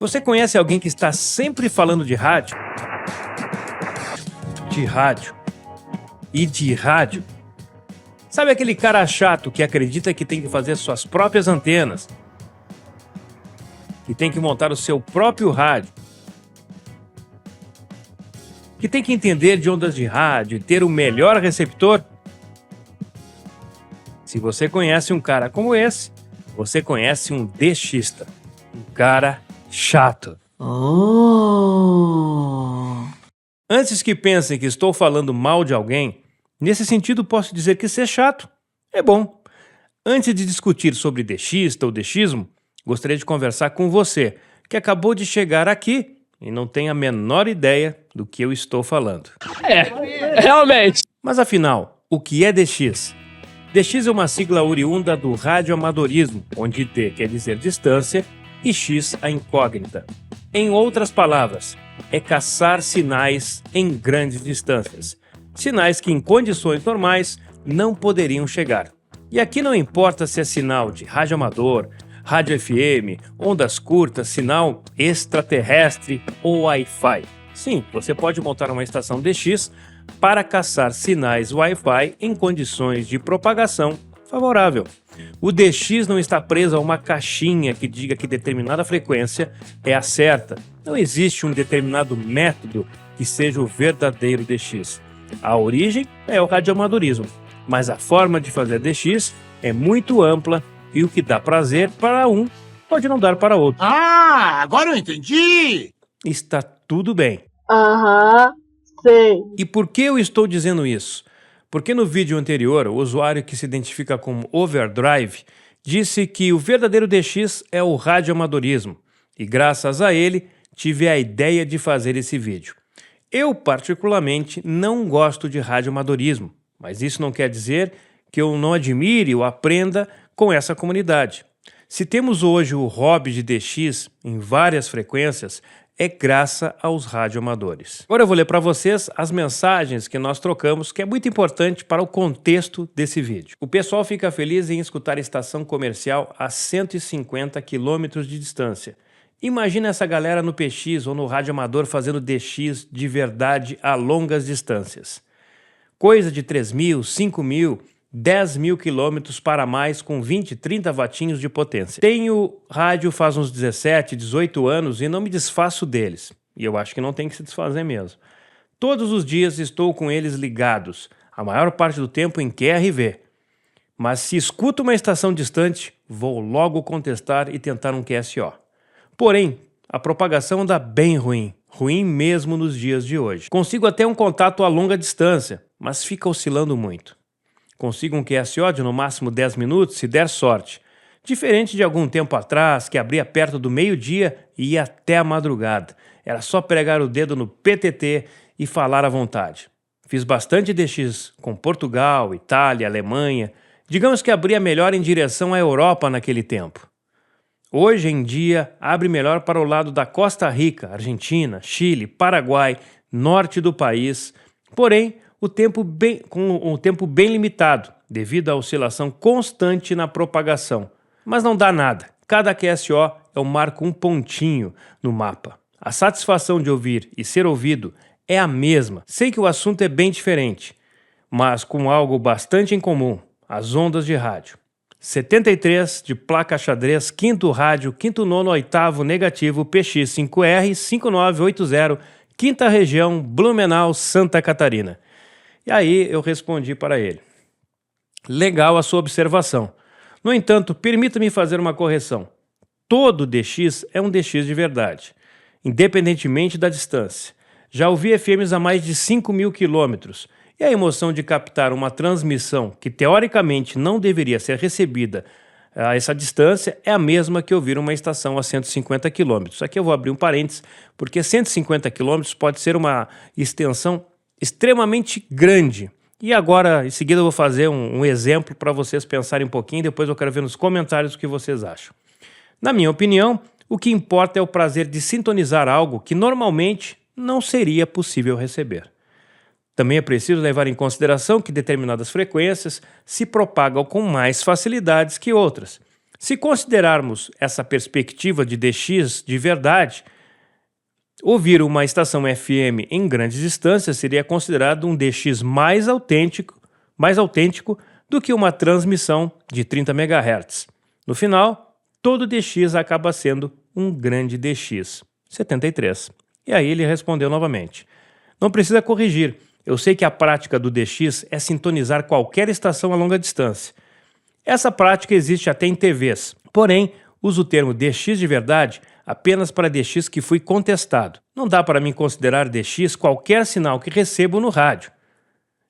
Você conhece alguém que está sempre falando de rádio? De rádio. E de rádio? Sabe aquele cara chato que acredita que tem que fazer suas próprias antenas? Que tem que montar o seu próprio rádio? Que tem que entender de ondas de rádio e ter o melhor receptor? Se você conhece um cara como esse, você conhece um DXista. Um cara chato. Antes que pensem que estou falando mal de alguém, nesse sentido posso dizer que ser chato é bom. Antes de discutir sobre DXista ou DXismo, gostaria de conversar com você, que acabou de chegar aqui e não tem a menor ideia do que eu estou falando. Realmente. Mas afinal, o que é DX? DX é uma sigla oriunda do radioamadorismo, onde D quer dizer distância e X a incógnita. Em outras palavras, é caçar sinais em grandes distâncias. Sinais que em condições normais não poderiam chegar. E aqui não importa se é sinal de rádio amador, rádio FM, ondas curtas, sinal extraterrestre ou Wi-Fi. Sim, você pode montar uma estação DX para caçar sinais Wi-Fi em condições de propagação favorável. O DX não está preso a uma caixinha que diga que determinada frequência é a certa. Não existe um determinado método que seja o verdadeiro DX. A origem é o radioamadorismo, mas a forma de fazer DX é muito ampla e o que dá prazer para um pode não dar para outro. Ah, agora eu entendi! Está tudo bem. Sei. E por que eu estou dizendo isso? Porque no vídeo anterior, o usuário que se identifica como Overdrive disse que o verdadeiro DX é o radioamadorismo, e graças a ele tive a ideia de fazer esse vídeo. Eu, particularmente, não gosto de radioamadorismo, mas isso não quer dizer que eu não admire ou aprenda com essa comunidade. Se temos hoje o hobby de DX em várias frequências, é graças aos radioamadores. Agora eu vou ler para vocês as mensagens que nós trocamos, que é muito importante para o contexto desse vídeo. O pessoal fica feliz em escutar a estação comercial a 150 km de distância. Imagina essa galera no PX ou no radioamador fazendo DX de verdade a longas distâncias. Coisa de 3.000, 5.000, 10.000 quilômetros para mais com 20, 30 watinhos de potência. Tenho rádio faz uns 17, 18 anos e não me desfaço deles. E eu acho que não tem que se desfazer mesmo. Todos os dias estou com eles ligados, a maior parte do tempo em QRV. Mas se escuto uma estação distante, vou logo contestar e tentar um QSO. Porém, a propagação anda bem ruim. Ruim mesmo nos dias de hoje. Consigo até um contato a longa distância, mas fica oscilando muito. Consigo um QSO de no máximo 10 minutos se der sorte. Diferente de algum tempo atrás, que abria perto do meio-dia e ia até a madrugada. Era só pregar o dedo no PTT e falar à vontade. Fiz bastante DX com Portugal, Itália, Alemanha. Digamos que abria melhor em direção à Europa naquele tempo. Hoje em dia, abre melhor para o lado da Costa Rica, Argentina, Chile, Paraguai, norte do país. Porém, com o tempo bem limitado, devido à oscilação constante na propagação. Mas não dá nada. Cada QSO eu marco um pontinho no mapa. A satisfação de ouvir e ser ouvido é a mesma. Sei que o assunto é bem diferente, mas com algo bastante em comum, as ondas de rádio. 73 de placa xadrez, quinto rádio, quinto nono, oitavo, negativo, PX5R 5980, quinta região, Blumenau, Santa Catarina. E aí eu respondi para ele. Legal a sua observação. No entanto, permita-me fazer uma correção. Todo DX é um DX de verdade, independentemente da distância. Já ouvi FMs a mais de 5.000 quilômetros, e a emoção de captar uma transmissão que teoricamente não deveria ser recebida a essa distância é a mesma que ouvir uma estação a 150 km. Aqui eu vou abrir um parênteses, porque 150 km pode ser uma extensão extremamente grande. E agora, em seguida, eu vou fazer um exemplo para vocês pensarem um pouquinho, depois eu quero ver nos comentários o que vocês acham. Na minha opinião, o que importa é o prazer de sintonizar algo que normalmente não seria possível receber. Também é preciso levar em consideração que determinadas frequências se propagam com mais facilidades que outras. Se considerarmos essa perspectiva de DX de verdade, ouvir uma estação FM em grandes distâncias seria considerado um DX mais autêntico do que uma transmissão de 30 MHz. No final, todo DX acaba sendo um grande DX. 73. E aí ele respondeu novamente: não precisa corrigir. Eu sei que a prática do DX é sintonizar qualquer estação a longa distância. Essa prática existe até em TVs. Porém, uso o termo DX de verdade apenas para DX que fui contestado. Não dá para mim considerar DX qualquer sinal que recebo no rádio.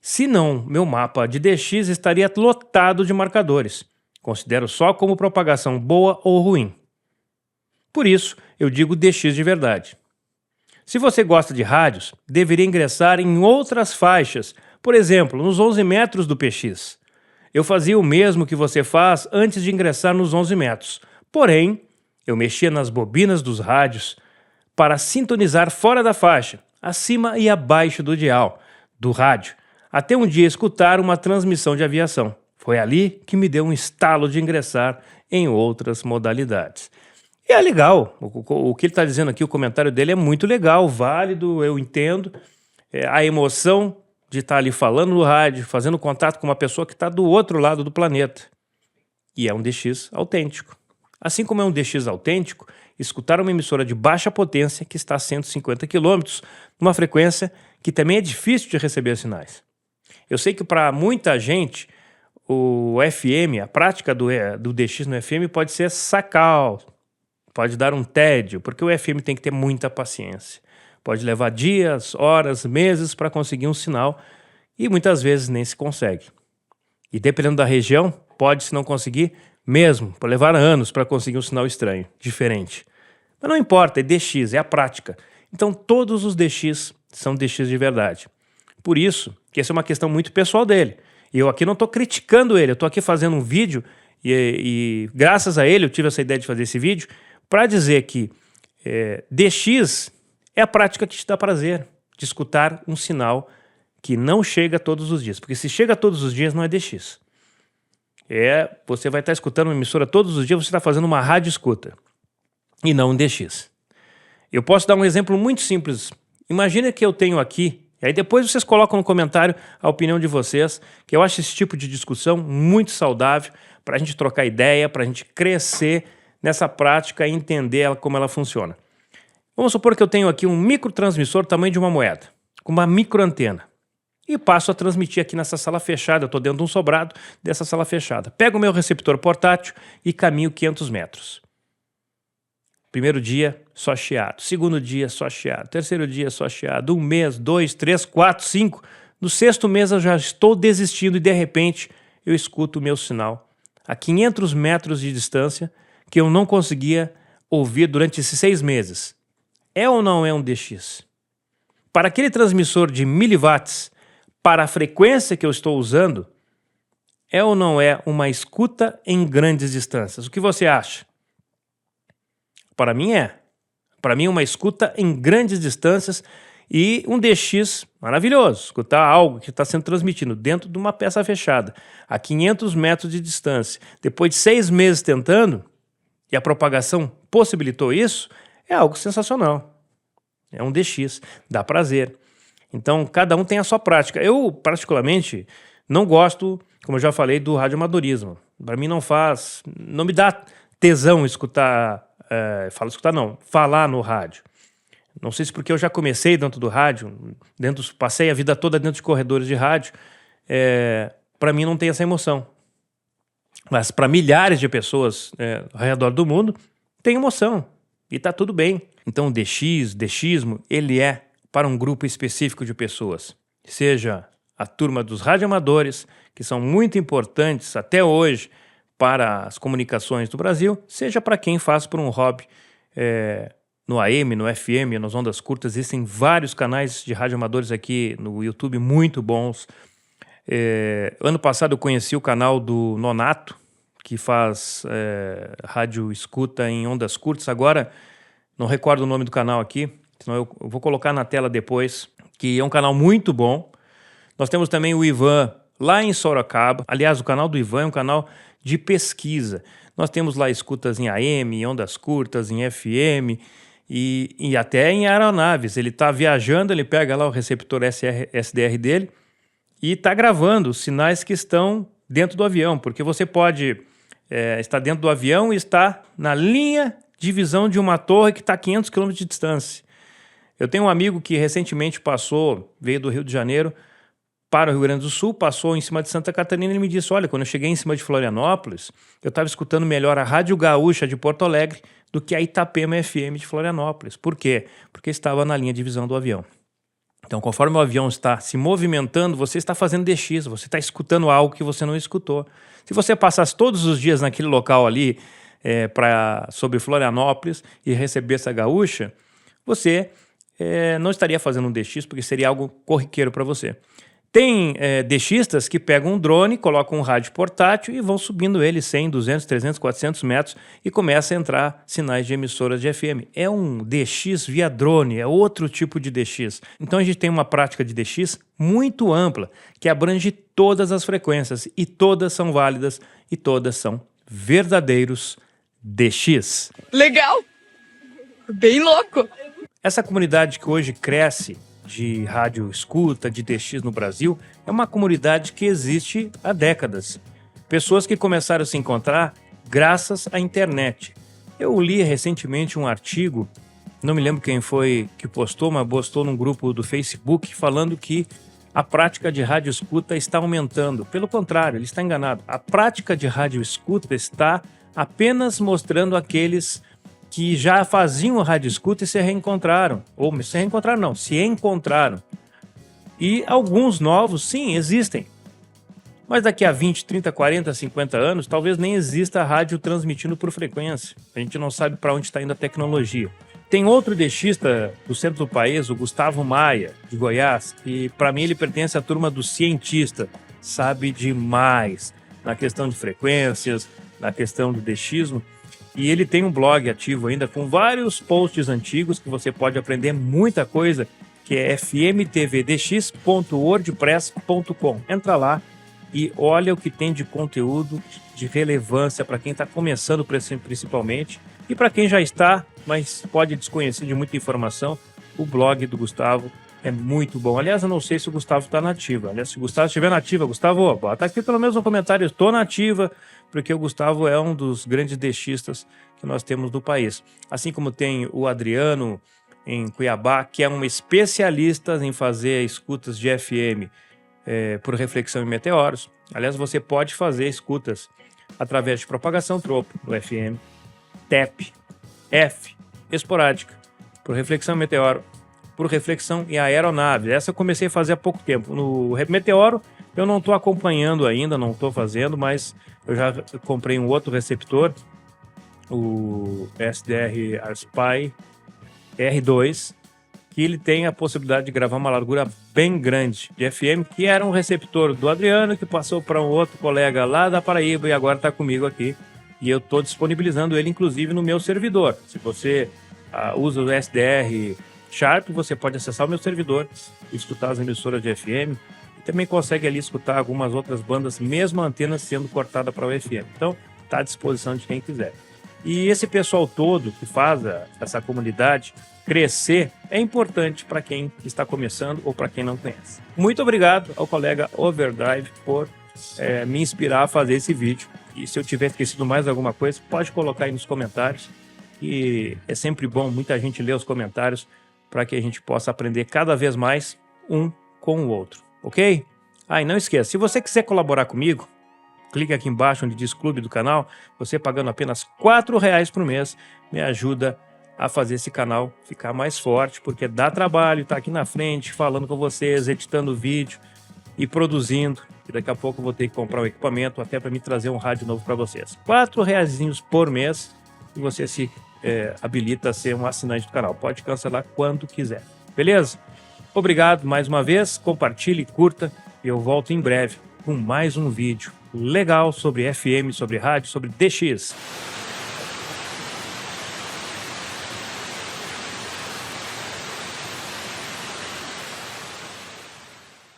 Senão, meu mapa de DX estaria lotado de marcadores. Considero só como propagação boa ou ruim. Por isso, eu digo DX de verdade. Se você gosta de rádios, deveria ingressar em outras faixas, por exemplo, nos 11 metros do PX. Eu fazia o mesmo que você faz antes de ingressar nos 11 metros. Porém, eu mexia nas bobinas dos rádios para sintonizar fora da faixa, acima e abaixo do dial, do rádio, até um dia escutar uma transmissão de aviação. Foi ali que me deu um estalo de ingressar em outras modalidades. E é legal, o que ele está dizendo aqui, o comentário dele é muito legal, válido, eu entendo. A emoção de estar ali falando no rádio, fazendo contato com uma pessoa que está do outro lado do planeta. E é um DX autêntico. Assim como é um DX autêntico, escutar uma emissora de baixa potência que está a 150 km, numa frequência que também é difícil de receber sinais. Eu sei que para muita gente, o FM, a prática do DX no FM pode ser sacal, pode dar um tédio, porque o FM tem que ter muita paciência. Pode levar dias, horas, meses para conseguir um sinal e muitas vezes nem se consegue. E dependendo da região, pode, se não conseguir, mesmo, pode levar anos para conseguir um sinal estranho, diferente. Mas não importa, é DX, é a prática. Então todos os DX são DX de verdade. Por isso, que essa é uma questão muito pessoal dele. E eu aqui não estou criticando ele, eu estou aqui fazendo um vídeo e graças a ele eu tive essa ideia de fazer esse vídeo para dizer que DX é a prática que te dá prazer de escutar um sinal que não chega todos os dias. Porque se chega todos os dias, não é DX. Você vai estar escutando uma emissora todos os dias, você está fazendo uma rádio escuta. E não um DX. Eu posso dar um exemplo muito simples. Imagina que eu tenho aqui, e aí depois vocês colocam no comentário a opinião de vocês, que eu acho esse tipo de discussão muito saudável, para a gente trocar ideia, para a gente crescer nessa prática e entender como ela funciona. Vamos supor que eu tenho aqui um microtransmissor tamanho de uma moeda, com uma microantena. E passo a transmitir aqui nessa sala fechada. Eu estou dentro de um sobrado dessa sala fechada. Pego o meu receptor portátil e caminho 500 metros. Primeiro dia, só chiado. Segundo dia, só chiado. Terceiro dia, só chiado. 1 mês, 2, 3, 4, 5. No 6º mês eu já estou desistindo e de repente eu escuto o meu sinal a 500 metros de distância que eu não conseguia ouvir durante esses 6 meses. É ou não é um DX? Para aquele transmissor de miliwatts, para a frequência que eu estou usando, é ou não é uma escuta em grandes distâncias? O que você acha? Para mim é. Para mim é uma escuta em grandes distâncias e um DX maravilhoso. Escutar algo que está sendo transmitido dentro de uma peça fechada, a 500 metros de distância. Depois de 6 meses tentando, e a propagação possibilitou isso, é algo sensacional. É um DX, dá prazer. Então, cada um tem a sua prática. Eu, particularmente, não gosto, como eu já falei, do radioamadorismo. Para mim não me dá tesão falar no rádio. Não sei se porque eu já comecei dentro do rádio, passei a vida toda dentro de corredores de rádio, para mim não tem essa emoção. Mas para milhares de pessoas ao redor do mundo, tem emoção. E está tudo bem. Então o DXismo, ele é para um grupo específico de pessoas. Seja a turma dos radioamadores, que são muito importantes até hoje para as comunicações do Brasil, seja para quem faz por um hobby no AM, no FM, nas ondas curtas. Existem vários canais de radioamadores aqui no YouTube muito bons. Ano passado eu conheci o canal do Nonato, que faz rádio escuta em ondas curtas. Agora, não recordo o nome do canal aqui, senão eu vou colocar na tela depois, que é um canal muito bom. Nós temos também o Ivan lá em Sorocaba. Aliás, o canal do Ivan é um canal de pesquisa. Nós temos lá escutas em AM, em ondas curtas, em FM e até em aeronaves. Ele está viajando, ele pega lá o receptor SDR dele e está gravando os sinais que estão dentro do avião, porque você pode estar dentro do avião e estar na linha de visão de uma torre que está a 500 km de distância. Eu tenho um amigo que recentemente veio do Rio de Janeiro para o Rio Grande do Sul, passou em cima de Santa Catarina e ele me disse, olha, quando eu cheguei em cima de Florianópolis, eu estava escutando melhor a Rádio Gaúcha de Porto Alegre do que a Itapema FM de Florianópolis. Por quê? Porque estava na linha de visão do avião. Então, conforme o avião está se movimentando, você está fazendo DX, você está escutando algo que você não escutou. Se você passasse todos os dias naquele local ali, sobre Florianópolis e recebesse a gaúcha, você não estaria fazendo um DX, porque seria algo corriqueiro para você. Tem DXistas que pegam um drone, colocam um rádio portátil e vão subindo ele 100, 200, 300, 400 metros e começa a entrar sinais de emissoras de FM. É um DX via drone, é outro tipo de DX. Então a gente tem uma prática de DX muito ampla, que abrange todas as frequências e todas são válidas e todas são verdadeiros DX. Legal! Bem louco! Essa comunidade que hoje cresce de rádio escuta, de DX no Brasil, é uma comunidade que existe há décadas. Pessoas que começaram a se encontrar graças à internet. Eu li recentemente um artigo, não me lembro quem foi que postou, mas postou num grupo do Facebook falando que a prática de rádio escuta está aumentando. Pelo contrário, ele está enganado. A prática de rádio escuta está apenas mostrando aqueles que já faziam rádio escuta e se reencontraram. Ou se reencontraram não, se encontraram. E alguns novos, sim, existem. Mas daqui a 20, 30, 40, 50 anos, talvez nem exista rádio transmitindo por frequência. A gente não sabe para onde está indo a tecnologia. Tem outro DXista do centro do país, o Gustavo Maia, de Goiás, que para mim ele pertence à turma do cientista, sabe demais na questão de frequências, na questão do DXismo. E ele tem um blog ativo ainda com vários posts antigos que você pode aprender muita coisa, que é fmtvdx.wordpress.com. Entra lá e olha o que tem de conteúdo de relevância para quem está começando principalmente e para quem já está, mas pode desconhecer de muita informação. O blog do Gustavo é muito bom. Aliás, eu não sei se o Gustavo está nativa. Aliás, se o Gustavo estiver nativa, Gustavo, bota aqui pelo menos no comentário, estou nativa, porque o Gustavo é um dos grandes DXistas que nós temos no país. Assim como tem o Adriano em Cuiabá, que é um especialista em fazer escutas de FM por reflexão em meteoros. Aliás, você pode fazer escutas através de propagação tropo no FM, TEP, F, esporádica, por reflexão em meteoro, por reflexão em aeronave. Essa eu comecei a fazer há pouco tempo. No meteoro eu não estou acompanhando ainda, não estou fazendo, mas eu já comprei um outro receptor, o SDR Spy R2, que ele tem a possibilidade de gravar uma largura bem grande de FM, que era um receptor do Adriano, que passou para um outro colega lá da Paraíba e agora está comigo aqui. E eu estou disponibilizando ele, inclusive, no meu servidor. Se você usa o SDR Sharp, você pode acessar o meu servidor e escutar as emissoras de FM. E também consegue ali escutar algumas outras bandas, mesmo a antena sendo cortada para o FM. Então, está à disposição de quem quiser. E esse pessoal todo que faz essa comunidade crescer é importante para quem está começando ou para quem não conhece. Muito obrigado ao colega Overdrive por me inspirar a fazer esse vídeo. E se eu tiver esquecido mais alguma coisa, pode colocar aí nos comentários. E é sempre bom muita gente ler os comentários para que a gente possa aprender cada vez mais um com o outro, ok? E não esqueça, se você quiser colaborar comigo, clique aqui embaixo onde diz Clube do canal. Você pagando apenas R$4 por mês me ajuda a fazer esse canal ficar mais forte, porque dá trabalho estar aqui na frente falando com vocês, editando o vídeo e produzindo. E daqui a pouco eu vou ter que comprar um equipamento até para me trazer um rádio novo para vocês. R$4 por mês e você se habilita a ser um assinante do canal. Pode cancelar quando quiser. Beleza? Obrigado mais uma vez. Compartilhe, curta e eu volto em breve com mais um vídeo legal sobre FM, sobre rádio, sobre DX.